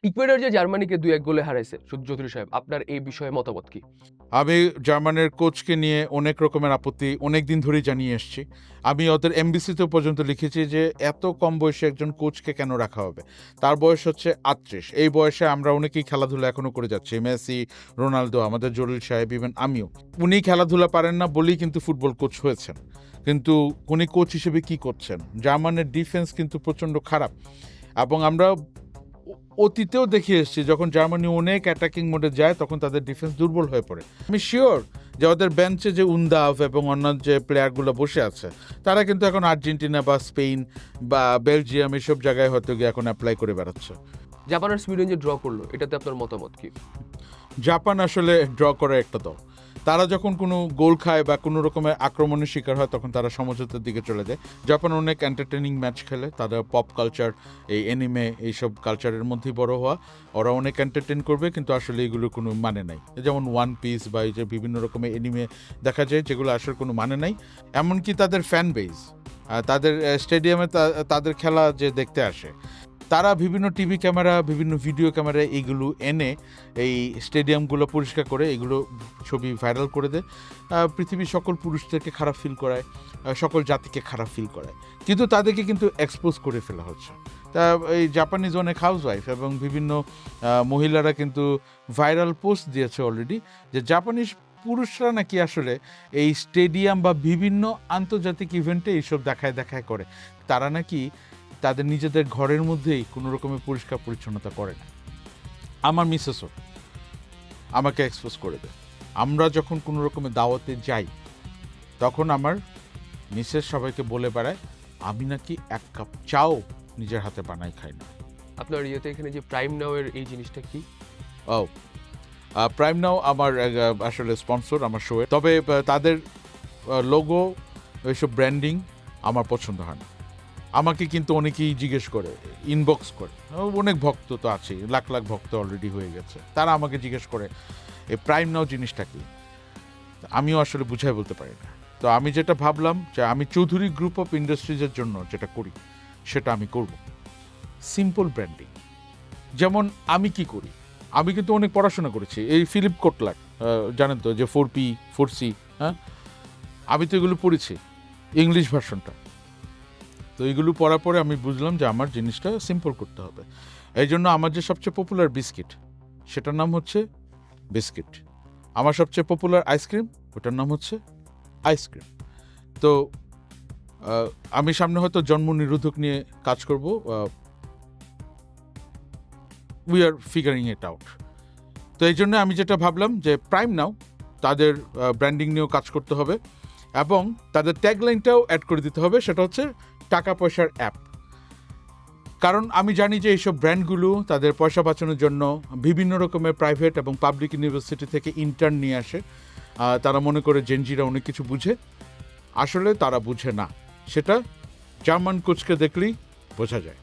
Ecuador যে জার্মানিকে ২-১ গোলে হারাইছে, চৌধুরী সাহেব, আপনার এই বিষয়ে মতামত কি? আমি জার্মানির কোচকে নিয়ে অনেক রকমের আপত্তি অনেক দিন ধরেই জানিয়ে এসেছি। আমি ওদের এমবিসিতে পর্যন্ত লিখেছি যে এত কম বয়সে একজন কোচকে কেন রাখা হবে? তার বয়স হচ্ছে ৩৮। এই বয়সে আমরা অনেকেই খেলাধুলা এখনো করে যাচ্ছি। মেসি, রোনালদো, আমাদের জলিল সাহেব, ইভেন আমিও। উনি খেলাধুলা পারেন না বলেই কিন্তু ফুটবল কোচ হয়েছেন। কিন্তু উনি কোচ হিসেবে কি করছেন? জার্মানির ডিফেন্স কিন্তু প্রচণ্ড খারাপ এবং আমরা অতীতেও দেখে এসেছি যখন জার্মানি অনেক অ্যাটাকিং মোডে যায় তখন তাদের ডিফেন্স দুর্বল হয়ে পড়ে। আমি শিওর যে ওদের বেঞ্চে যে উন্দাভ এবং অন্যান্য যে প্লেয়ারগুলো বসে আছে তারা কিন্তু এখন আর্জেন্টিনা বা স্পেন বা বেলজিয়াম এসব জায়গায় হয়তো গিয়ে এখন অ্যাপ্লাই করে বেড়াচ্ছে। জাপান আর সুইডেন যে ড্র করলো, এটাতে আপনার মতামত কি? জাপান আসলে ড্র করে একটা দল। তারা যখন কোনো গোল খায় বা কোনো রকমের আক্রমণের শিকার হয় তখন তারা সমঝোতার দিকে চলে যায়। জাপান অনেক এন্টারটেইনিং ম্যাচ খেলে, তাদের পপ কালচার, এই অ্যানিমে, এইসব কালচারের মধ্যেই বড় হওয়া। ওরা অনেক এন্টারটেইন করবে কিন্তু আসলে এগুলোর কোনো মানে নাই। যেমন ওয়ান পিস বা এই যে বিভিন্ন রকমের অ্যানিমে দেখা যায় যেগুলো আসলে কোনো মানে নাই। এমনকি তাদের ফ্যান বেজ, তাদের স্টেডিয়ামে তাদের খেলা যে দেখতে আসে, তারা বিভিন্ন টিভি ক্যামেরা, বিভিন্ন ভিডিও ক্যামেরা এইগুলো এনে এই স্টেডিয়ামগুলো পরিষ্কার করে এগুলো ছবি ভাইরাল করে দেয়। পৃথিবীর সকল পুরুষদেরকে খারাপ ফিল করায়, সকল জাতিকে খারাপ ফিল করায়, কিন্তু তাদেরকে কিন্তু এক্সপোজ করে ফেলা হচ্ছে। তা এই জাপানিজ অনেক হাউসওয়াইফ এবং বিভিন্ন মহিলারা কিন্তু ভাইরাল পোস্ট দিয়েছে অলরেডি যে জাপানিজ পুরুষরা নাকি আসলে এই স্টেডিয়াম বা বিভিন্ন আন্তর্জাতিক ইভেন্টে এইসব দেখায় করে। তারা নাকি তাদের নিজেদের ঘরের মধ্যেই কোনো রকমের পরিষ্কার পরিচ্ছন্নতা করে না। আমার মিসেসও আমাকে এক্সপোজ করে দেয়। আমরা যখন কোনো রকমের দাওয়াতে যাই তখন আমার মিসেস সবাইকে বলে বেড়ায় আমি নাকি এক কাপ চাও নিজের হাতে বানাই খাই না। আপনার ইয়েতে এখানে যে প্রাইম নাও এর এই জিনিসটা কি? ও, প্রাইম নাও আমার আসলে স্পন্সর আমার শোয়ে, তবে তাদের লোগো, এইসব ব্র্যান্ডিং আমার পছন্দ হয় না। আমাকে কিন্তু অনেকেই জিজ্ঞেস করে, ইনবক্স করে, অনেক ভক্ত তো আছে, লাখ লাখ ভক্ত অলরেডি হয়ে গেছে, তারা আমাকে জিজ্ঞেস করে এই প্রাইম নাও জিনিসটা কি। আমিও আসলে বুঝাই বলতে পারি না। তো আমি যেটা ভাবলাম যে আমি চৌধুরী গ্রুপ অফ ইন্ডাস্ট্রিজের জন্য যেটা করি সেটা আমি করব, সিম্পল ব্র্যান্ডিং। যেমন আমি কি করি, আমি কিন্তু অনেক পড়াশোনা করেছি, এই ফিলিপ কোটলার জানেন তো যে 4P 4C, হ্যাঁ, আমি তো এগুলো পড়েছি, ইংলিশ ভার্সনটা। তো এইগুলো পড়ার পরে আমি বুঝলাম যে আমার জিনিসটা সিম্পল করতে হবে। এই জন্য আমার যে সবচেয়ে পপুলার বিস্কিট সেটার নাম হচ্ছে বিস্কিট। আমার সবচেয়ে পপুলার আইসক্রিম ওটার নাম হচ্ছে আইসক্রিম। তো আমি সামনে হয়তো জন্ম নিরোধক নিয়ে কাজ করব, we are figuring it out. তো এই জন্য আমি যেটা ভাবলাম যে প্রাইম নাও তাদের ব্র্যান্ডিং নিয়েও কাজ করতে হবে এবং তাদের ট্যাগলাইনটাও অ্যাড করে দিতে হবে, সেটা হচ্ছে টাকা পয়সার অ্যাপ। কারণ আমি জানি যে এইসব ব্র্যান্ডগুলো তাদের পয়সা বাঁচানোর জন্য বিভিন্ন রকমের প্রাইভেট এবং পাবলিক ইউনিভার্সিটি থেকে ইন্টার্ন নিয়ে আসে। তারা মনে করে জেনজিরা অনেক কিছু বুঝে, আসলে তারা বুঝে না, সেটা জার্মান কোচকে দেখলেই বোঝা যায়।